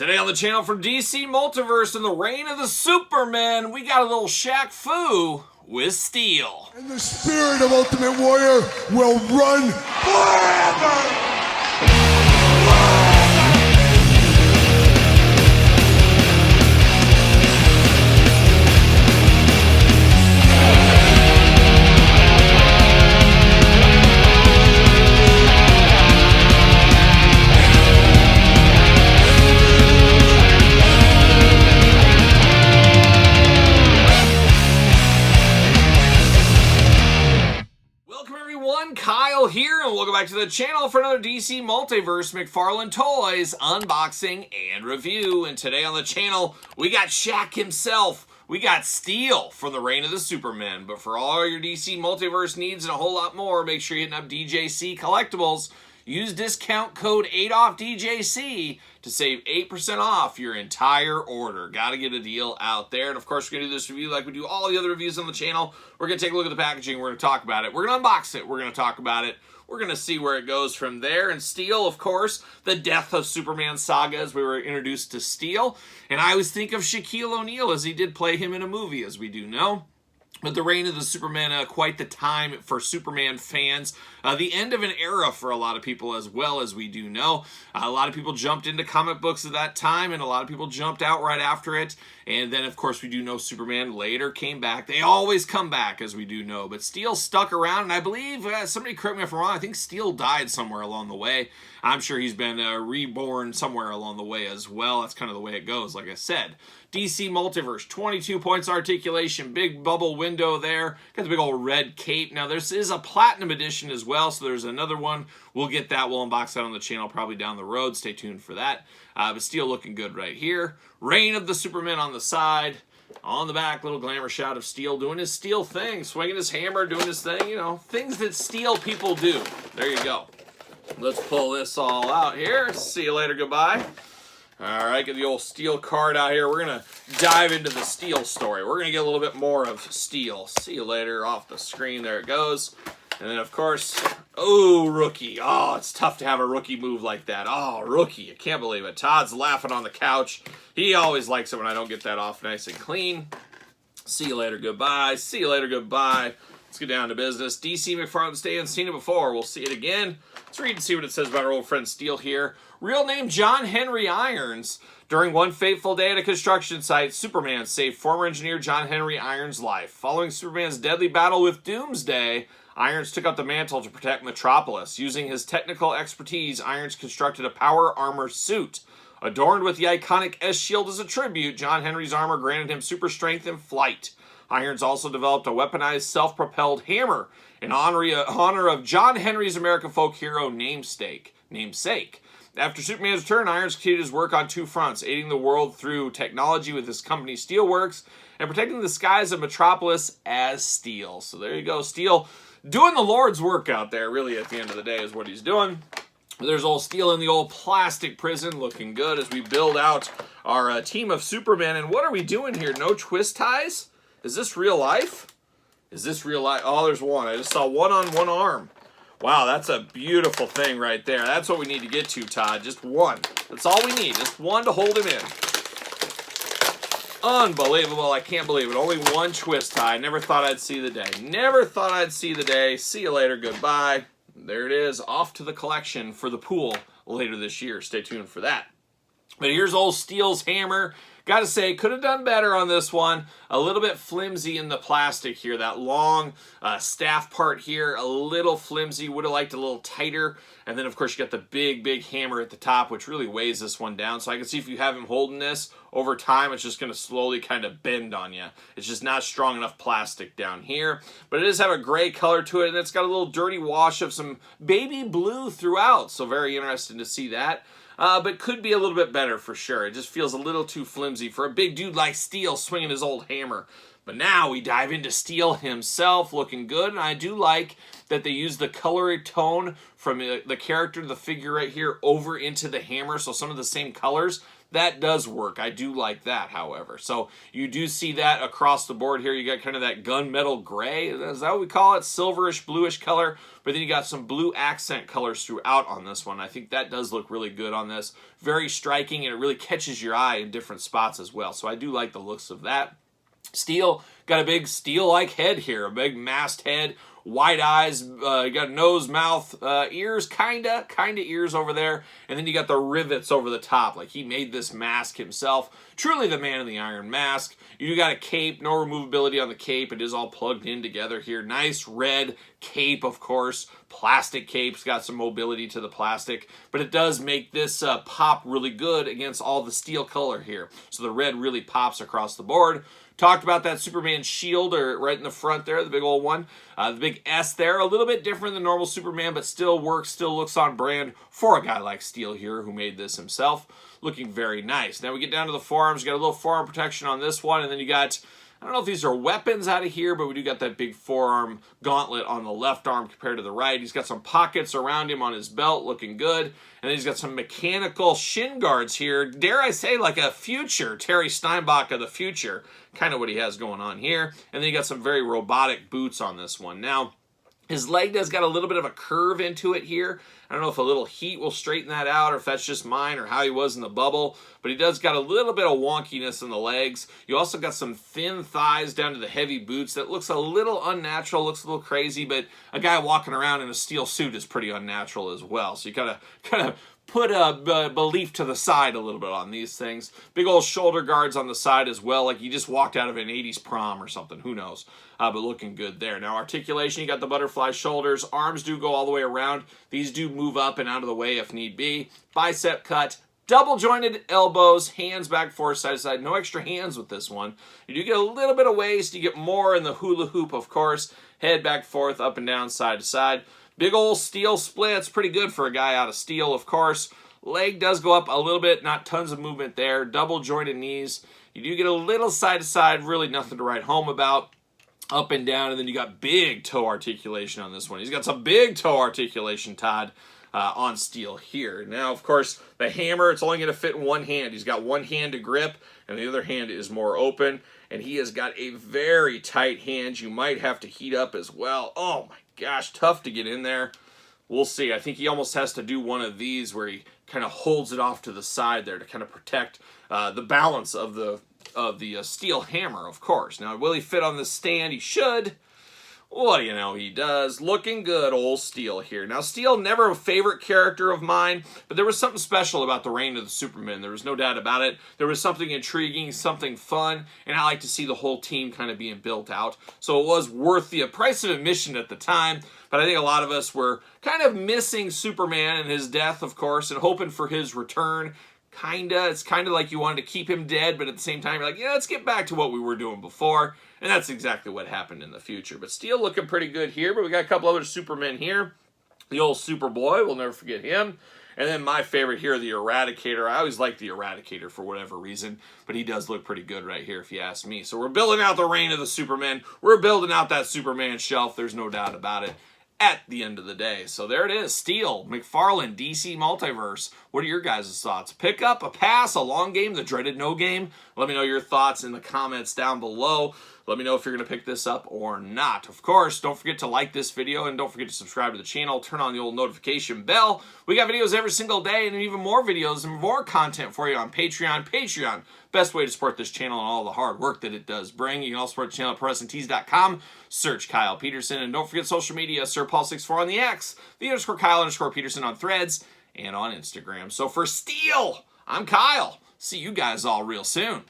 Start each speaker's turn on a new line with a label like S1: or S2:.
S1: Today on the channel from DC Multiverse in the reign of the Superman, we got a little Shaq Fu with Steel.
S2: And the spirit of Ultimate Warrior will run forever!
S1: Kyle here, and welcome back to the channel for another DC Multiverse McFarlane Toys unboxing and review. And today on the channel, we got Shaq himself. We got Steel from the reign of the Superman. But for all your DC Multiverse needs and a whole lot more, make sure you're hitting up DJC Collectibles. Use discount code 8OFFDJC to save 8% off your entire order. Gotta get a deal out there. And of course, we're gonna do this review like we do all the other reviews on the channel. We're gonna take a look at the packaging. We're gonna talk about it. We're gonna unbox it. We're gonna talk about it. We're gonna see where it goes from there. And Steel, of course, the death of Superman saga as we were introduced to Steel. And I always think of Shaquille O'Neal as he did play him in a movie, as we do know. But the reign of the Superman, quite the time for Superman fans. The end of an era for a lot of people as well, as we do know. A lot of people jumped into comic books at that time, and a lot of people jumped out right after it. And then, of course, we do know Superman later came back. They always come back, as we do know. But Steel stuck around, and I believe, somebody correct me if I'm wrong, I think Steel died somewhere along the way. I'm sure he's been reborn somewhere along the way as well. That's kind of the way it goes, like I said. DC Multiverse, 22 points articulation, big bubble window there. Got the big old red cape. Now, this is a Platinum edition as well, so there's another one. We'll get that. We'll unbox that on the channel probably down the road. Stay tuned for that. But Steel looking good right here. Reign of the Superman on the side. On the back, little glamour shot of Steel doing his Steel thing, swinging his hammer, doing his thing, you know, things that Steel people do. There you go. Let's pull this all out here. See you later. Goodbye. All right, get the old Steel card out here. We're going to dive into the Steel story. We're going to get a little bit more of Steel. See you later off the screen. There it goes. And then, of course, oh, rookie. Oh, it's tough to have a rookie move like that. Oh, rookie. I can't believe it. Todd's laughing on the couch. He always likes it when I don't get that off nice and clean. See you later. Goodbye. See you later. Goodbye. Let's get down to business. DC McFarlane's Day and seen it before. We'll see it again. Let's read and see what it says about our old friend Steel here. Real name John Henry Irons. During one fateful day at a construction site, Superman saved former engineer John Henry Irons' life. Following Superman's deadly battle with Doomsday, Irons took up the mantle to protect Metropolis. Using his technical expertise, Irons constructed a power armor suit. Adorned with the iconic S-shield as a tribute, John Henry's armor granted him super strength and flight. Irons also developed a weaponized self-propelled hammer in honor of John Henry's American folk hero namesake. After Superman's return, Irons continued his work on two fronts, aiding the world through technology with his company Steelworks and protecting the skies of Metropolis as Steel. So there you go, Steel doing the Lord's work out there, really, at the end of the day, is what he's doing. There's old Steel in the old plastic prison, looking good as we build out our team of Superman. And what are we doing here? No twist ties? Is this real life? Is this real life? Oh, there's one. I just saw one on one arm. Wow, that's a beautiful thing right there. That's what we need to get to, Todd. Just one. That's all we need. Just one to hold him in. Unbelievable. I can't believe it. Only one twist tie. Never thought I'd see the day. Never thought I'd see the day. See you later. Goodbye. There it is. Off to the collection for the pool later this year. Stay tuned for that. But here's old Steel's hammer. Gotta say, could have done better on this one. A little bit flimsy in the plastic here. That long staff part here, a little flimsy. Would have liked a little tighter. And then, of course, you got the big, big hammer at the top, which really weighs this one down. So I can see if you have him holding this, over time, it's just going to slowly kind of bend on you. It's just not strong enough plastic down here. But it does have a gray color to it, and it's got a little dirty wash of some baby blue throughout. So very interesting to see that. But could be a little bit better for sure. It just feels a little too flimsy for a big dude like Steel swinging his old hammer. But now we dive into Steel himself, looking good. And I do like that they use the color tone from the character, the figure right here, over into the hammer. So some of the same colors. That does work. I do like that, however. So you do see that across the board here. You got kind of that gunmetal gray. Is that what we call it? Silverish, bluish color. But then you got some blue accent colors throughout on this one. I think that does look really good on this. Very striking, and it really catches your eye in different spots as well. So I do like the looks of that. Steel, got a big steel-like head here, a big masked head, wide eyes, you got nose, mouth, ears, kinda ears over there, and then you got the rivets over the top, like he made this mask himself. Truly the man in the iron mask. You do got a cape, no removability on the cape, it is all plugged in together here. Nice red cape, of course, plastic cape's got some mobility to the plastic, but it does make this pop really good against all the steel color here. So the red really pops across the board. Talked about that Superman shield right in the front there, the big old one. The big S there, a little bit different than normal Superman, but still works, still looks on brand for a guy like Steel here who made this himself. Looking very nice. Now we get down to the forearms. You got a little forearm protection on this one, and then you got, I don't know if these are weapons out of here, but we do got that big forearm gauntlet on the left arm compared to the right. He's got some pockets around him on his belt, looking good. And then he's got some mechanical shin guards here. Dare I say, like a future Terry Steinbach of the future. Kind of what he has going on here. And then you got some very robotic boots on this one. Now, his leg does got a little bit of a curve into it here. I don't know if a little heat will straighten that out or if that's just mine or how he was in the bubble. But he does got a little bit of wonkiness in the legs. You also got some thin thighs down to the heavy boots. That looks a little unnatural, looks a little crazy. But a guy walking around in a steel suit is pretty unnatural as well. So you gotta kind of put a belief to the side a little bit on these things. Big old shoulder guards on the side as well, like you just walked out of an 80s prom or something, who knows. But looking good there. Now articulation, you got the butterfly shoulders. Arms do go all the way around. These do move up and out of the way if need be. Bicep cut. Double jointed elbows, hands back forth, side to side. No extra hands with this one. You do get a little bit of waist. You get more in the hula hoop, of course. Head back forth, up and down, side to side. Big old steel splits, pretty good for a guy out of steel, of course. Leg does go up a little bit, not tons of movement there. Double jointed knees. You do get a little side to side, really nothing to write home about. Up and down, and then you got big toe articulation on this one. He's got some big toe articulation, Todd, on steel here. Now, of course, the hammer, it's only going to fit in one hand. He's got one hand to grip, and the other hand is more open, and he has got a very tight hand. You might have to heat up as well. Oh my gosh, tough to get in there. We'll see. I think he almost has to do one of these where he kind of holds it off to the side there to kind of protect the balance of the steel hammer, of course. Now, will he fit on the stand? He should. What do you know, he does. Looking good, old Steel here. Now, Steel, never a favorite character of mine, but there was something special about the reign of the Superman. There was no doubt about it. There was something intriguing, something fun, and I like to see the whole team kind of being built out. So it was worth the price of admission at the time, but I think a lot of us were kind of missing Superman and his death, of course, and hoping for his return. It's kind of like you wanted to keep him dead, but at the same time, you're like, yeah, let's get back to what we were doing before. And that's exactly what happened in the future. But Steel looking pretty good here, but we got a couple other Supermen here. The old Superboy, we'll never forget him. And then my favorite here, the Eradicator. I always like the Eradicator for whatever reason, but he does look pretty good right here if you ask me. So we're building out the reign of the Supermen. We're building out that Superman shelf. There's no doubt about it. At the end of the day. So there it is. Steel, McFarlane, DC Multiverse. What are your guys' thoughts? Pick up, a pass, a long game, the dreaded no game? Let me know your thoughts in the comments down below. Let me know if you're going to pick this up or not. Of course, don't forget to like this video and don't forget to subscribe to the channel. Turn on the old notification bell. We got videos every single day and even more videos and more content for you on Patreon. Patreon, best way to support this channel and all the hard work that it does bring. You can also support the channel at ProWrestlingTees.com. Search Kyle Peterson. And don't forget social media, SirPaul64 on the X, the _Kyle_Peterson on Threads, and on Instagram. So for Steel, I'm Kyle. See you guys all real soon.